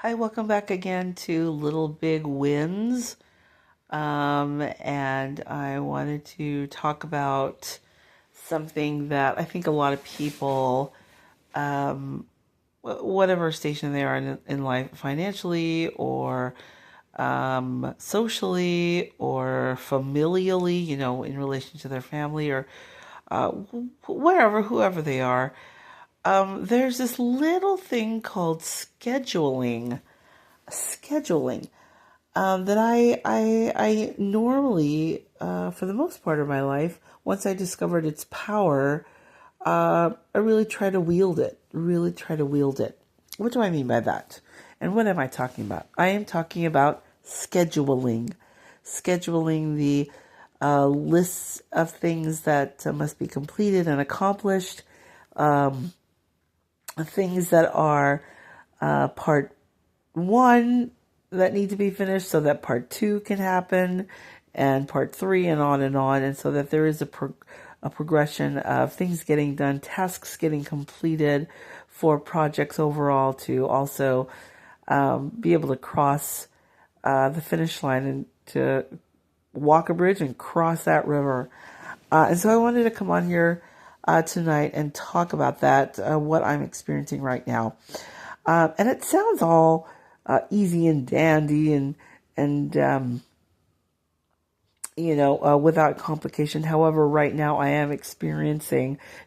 Hi, welcome back again to Little Big Wins. And I wanted to talk about something that I think a lot of people, um, whatever station they are in life, financially or socially or familially, in relation to their family or whoever they are, there's this little thing called scheduling that I normally, for the most part of my life, once I discovered its power, I really try to wield it. Really try to wield it. What do I mean by that? And what am I talking about? I am talking about scheduling. Scheduling the lists of things that must be completed and accomplished, things that are part one that need to be finished so that part two can happen, and part three, and on and on, and so that there is a progression of things getting done, tasks getting completed for projects overall to also be able to cross the finish line and to walk a bridge and cross that river. And so I wanted to come on here tonight and talk about that, what I'm experiencing right now. And it sounds all easy and dandy and without complication. However, right now I am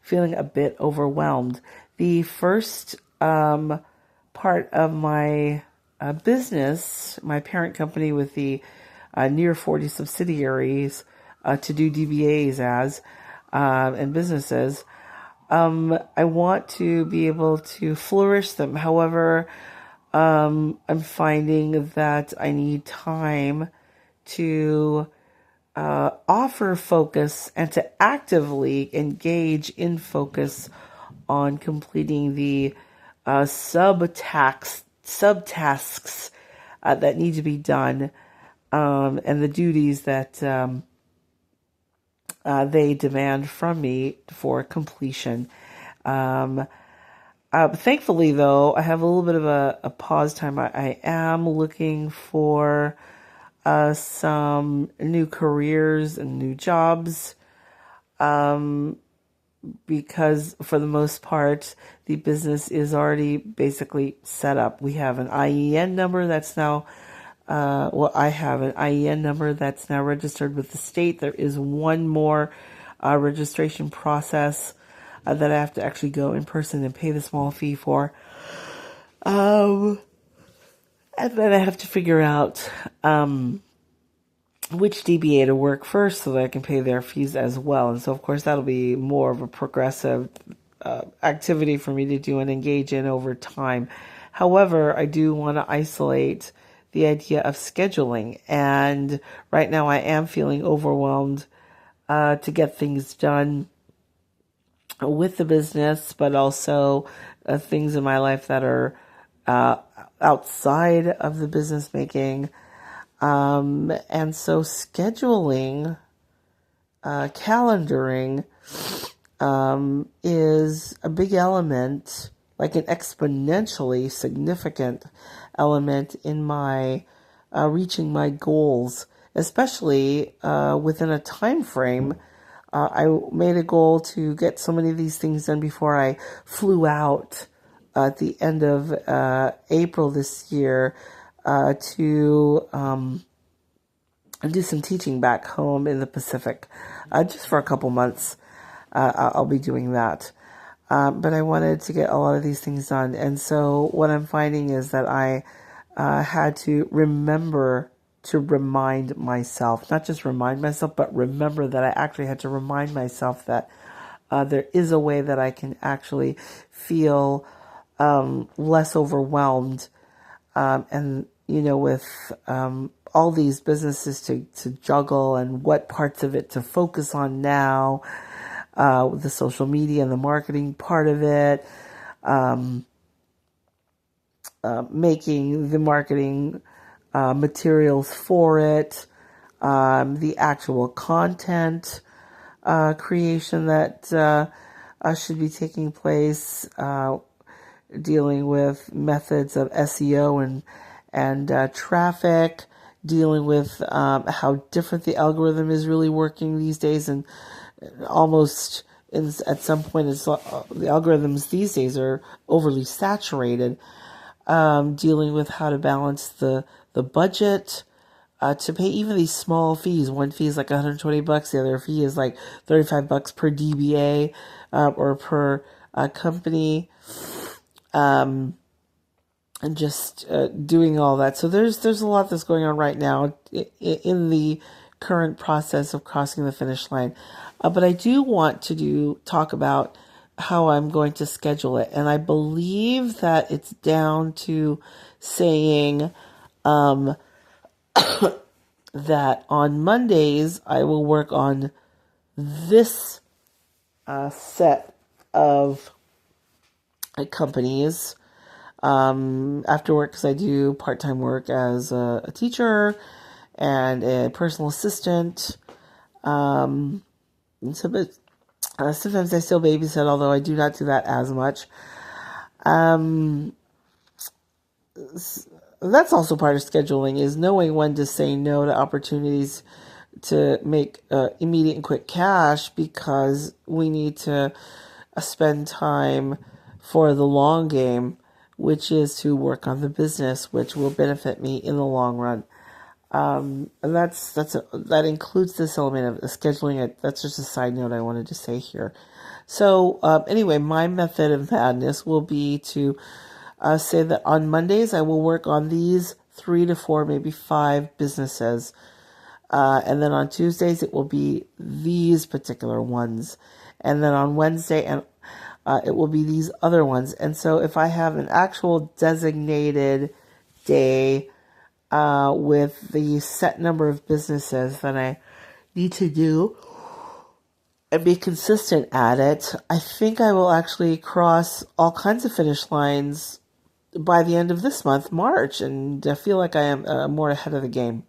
feeling a bit overwhelmed. The first part of my business, my parent company with the near 40 subsidiaries to do DBAs and businesses, I want to be able to flourish them. However, I'm finding that I need time to offer focus and to actively engage in focus on completing the subtasks that need to be done, and the duties that they demand from me for completion. Thankfully, though, I have a little bit of a pause time. I am looking for some new careers and new jobs, because for the most part, the business is already basically set up. We have an IEN number that's now, I have an IEN number that's now registered with the state. There is one more registration process that I have to actually go in person and pay the small fee for. And then I have to figure out which DBA to work first so that I can pay their fees as well. And so, of course, that'll be more of a progressive activity for me to do and engage in over time. However, I do want to isolate the idea of scheduling. And right now I am feeling overwhelmed to get things done with the business, but also things in my life that are outside of the business making. And so scheduling, calendaring, is a big element, like an exponentially significant element in my reaching my goals, especially within a time frame. I made a goal to get so many of these things done before I flew out at the end of April this year to do some teaching back home in the Pacific, just for a couple months. I'll be doing that. But I wanted to get a lot of these things done. And so what I'm finding is that I had to remember to remind myself, not just remind myself, but remember that I actually had to remind myself that there is a way that I can actually feel less overwhelmed. And, with all these businesses to juggle and what parts of it to focus on now, the social media and the marketing part of it, making the marketing materials for it, the actual content creation that should be taking place, dealing with methods of SEO and traffic, dealing with how different the algorithm is really working these days, and almost at some point the algorithms these days are overly saturated. Dealing with how to balance the budget to pay even these small fees. One fee is like $120. The other fee is like $35 per DBA or per company. And just doing all that. So there's a lot that's going on right now in the current process of crossing the finish line. But I do want to talk about how I'm going to schedule it. And I believe that it's down to saying that on Mondays I will work on this set of companies after work, because I do part-time work as a teacher and a personal assistant. And sometimes I still babysit, although I do not do that as much. That's also part of scheduling, is knowing when to say no to opportunities to make immediate and quick cash, because we need to spend time for the long game, which is to work on the business, which will benefit me in the long run. And that includes this element of scheduling. That's just a side note I wanted to say here. So anyway, my method of madness will be to say that on Mondays I will work on these 3 to 4, maybe 5 businesses. And then on Tuesdays it will be these particular ones. And then on Wednesday it will be these other ones. And so if I have an actual designated day with the set number of businesses that I need to do and be consistent at it, I think I will actually cross all kinds of finish lines by the end of this month, March, and I feel like I am more ahead of the game.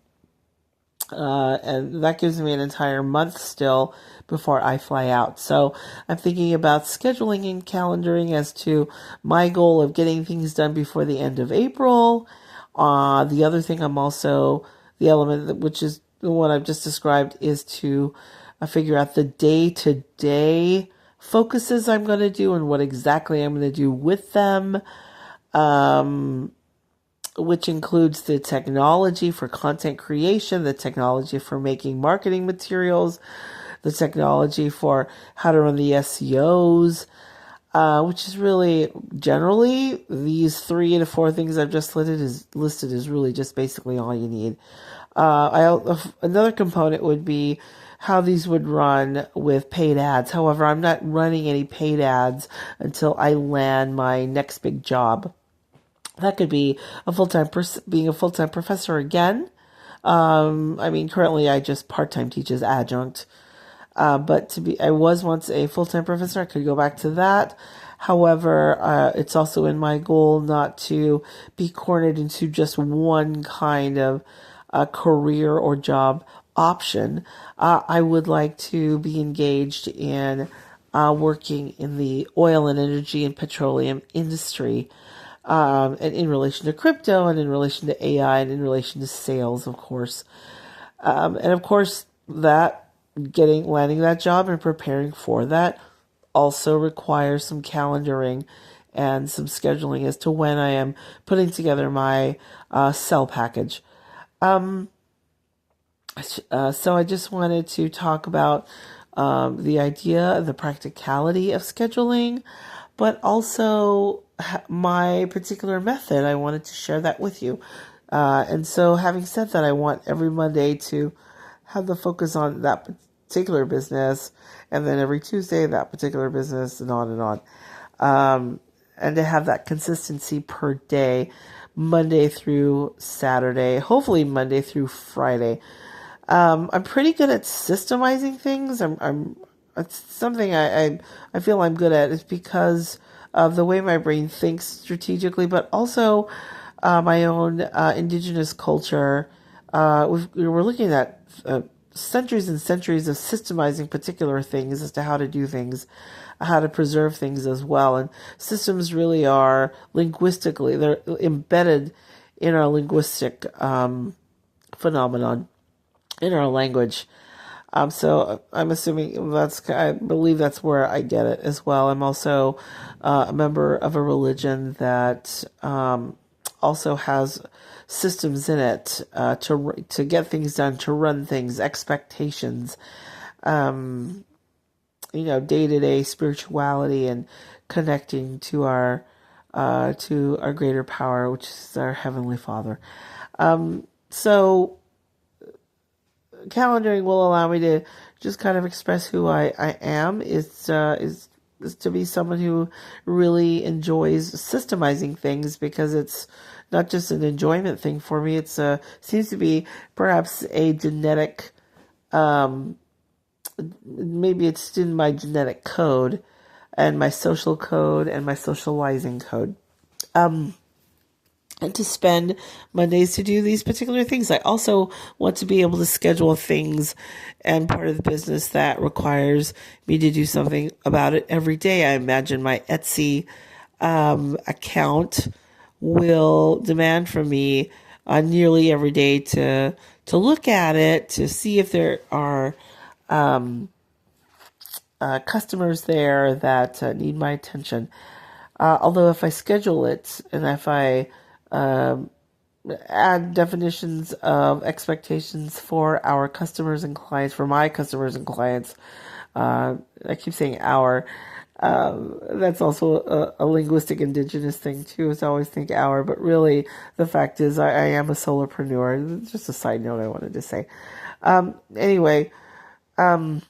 And that gives me an entire month still before I fly out. So I'm thinking about scheduling and calendaring as to my goal of getting things done before the end of April. The other thing the element, which is what I've just described, is to figure out the day-to-day focuses I'm going to do and what exactly I'm going to do with them. Which includes the technology for content creation, the technology for making marketing materials, the technology for how to run the SEOs, which is really generally these 3 to 4 things I've just listed is really just basically all you need. Another component would be how these would run with paid ads. However, I'm not running any paid ads until I land my next big job. That could be being a full-time professor again. Currently I just part-time teach as adjunct. But I was once a full-time professor. I could go back to that. However, it's also in my goal not to be cornered into just one kind of career or job option. I would like to be engaged in working in the oil and energy and petroleum industry. And in relation to crypto, and in relation to AI, and in relation to sales, of course. And of course, landing that job and preparing for that also requires some calendaring and some scheduling as to when I am putting together my sell package. So I just wanted to talk about the idea, the practicality of scheduling, but also my particular method. I wanted to share that with you. And so having said that, I want every Monday to have the focus on that particular business, and then every Tuesday that particular business, and on and on. And to have that consistency per day, Monday through Saturday, hopefully Monday through Friday. I'm pretty good at systemizing things. It's something I feel I'm good at. It's because of the way my brain thinks strategically, but also my own indigenous culture. We're looking at centuries and centuries of systemizing particular things as to how to do things, how to preserve things as well. And systems really are linguistically, they're embedded in our linguistic phenomenon, in our language. So I'm assuming I believe that's where I get it as well. I'm also a member of a religion that also has systems in it to get things done, to run things, expectations, day-to-day spirituality and connecting to our greater power, which is our Heavenly Father. So calendaring will allow me to just kind of express who I am. Is to be someone who really enjoys systemizing things, because it's not just an enjoyment thing for me. It's seems to be perhaps a genetic, maybe it's in my genetic code and my social code and my socializing code. And to spend Mondays to do these particular things. I also want to be able to schedule things and part of the business that requires me to do something about it every day. I imagine my Etsy account will demand from me nearly every day to look at it, to see if there are customers there that need my attention. Although if I schedule it and if I add definitions of expectations for our customers and clients, for my customers and clients. I keep saying our. That's also a linguistic indigenous thing too, is I always think our, but really the fact is I am a solopreneur. Just a side note I wanted to say. Anyway, I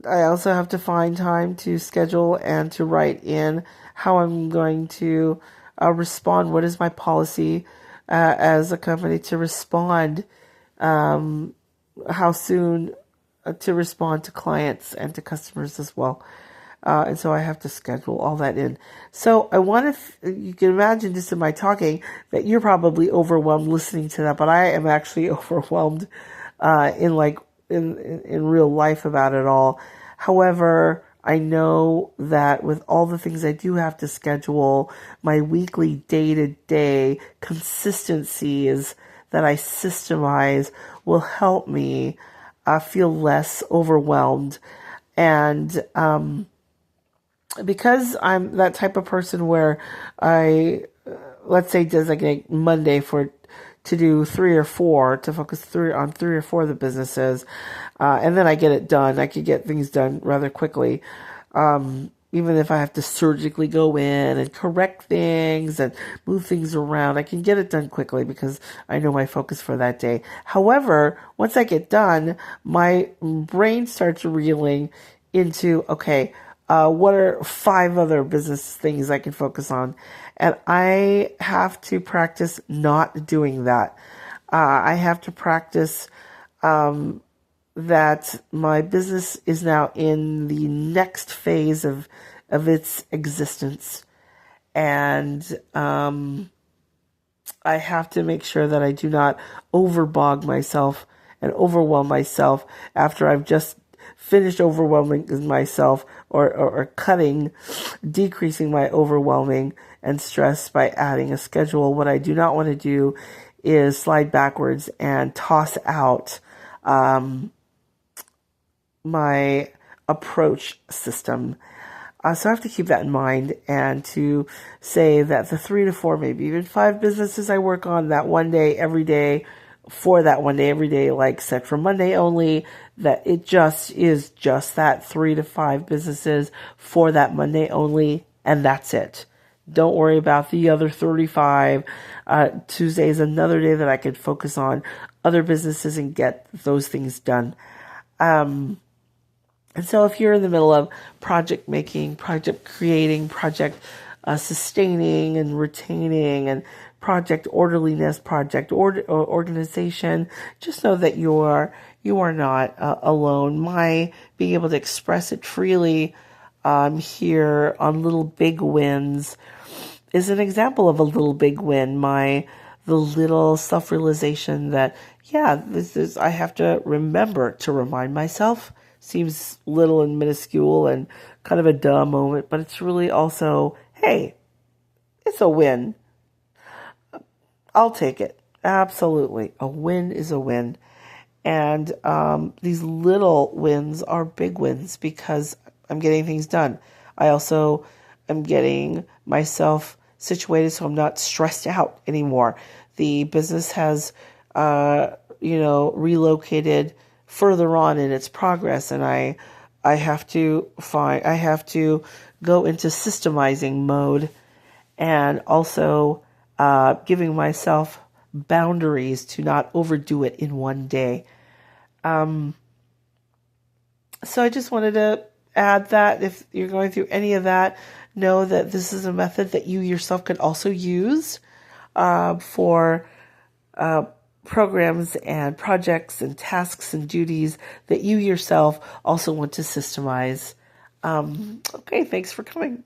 also have to find time to schedule and to write in how I'm going to respond. What is my policy as a company to respond? How soon to respond to clients and to customers as well. And so I have to schedule all that in. So I want to, you can imagine just in my talking that you're probably overwhelmed listening to that, but I am actually overwhelmed in real life about it all. However, I know that with all the things I do have to schedule, my weekly day-to-day consistencies that I systemize will help me feel less overwhelmed. And because I'm that type of person where I, let's say, designate Monday to do to focus on three or four of the businesses, and then I get it done. I could get things done rather quickly. Even if I have to surgically go in and correct things and move things around, I can get it done quickly because I know my focus for that day. However, once I get done, my brain starts reeling into, okay, what are 5 other business things I can focus on? And I have to practice not doing that. I have to practice that my business is now in the next phase of its existence. And I have to make sure that I do not overbog myself and overwhelm myself after I've just finished overwhelming myself or decreasing my overwhelming and stress by adding a schedule. What I do not want to do is slide backwards and toss out my approach system. So I have to keep that in mind and to say that the 3 to 4, maybe even 5 businesses I work on that one day, every day, for that one day, every day, like set for Monday only, that it just is just that 3 to 5 businesses for that Monday only, and that's it. Don't worry about the other 35. Tuesday is another day that I could focus on other businesses and get those things done. And so if you're in the middle of project making, project creating, project sustaining and retaining, and project orderliness, project organization, just know that you are not alone. My being able to express it freely here on Little Big Wins is an example of a little big win. The little self-realization that, yeah, this is, I have to remember to remind myself. Seems little and minuscule and kind of a dumb moment, but it's really also, hey, it's a win. I'll take it. Absolutely. A win is a win. And these little wins are big wins because I'm getting things done. I also am getting myself situated so I'm not stressed out anymore. The business has, relocated further on in its progress, and I have to go into systemizing mode and also giving myself boundaries to not overdo it in one day. So I just wanted to add that if you're going through any of that, know that this is a method that you yourself can also use for programs and projects and tasks and duties that you yourself also want to systemize. Okay, thanks for coming.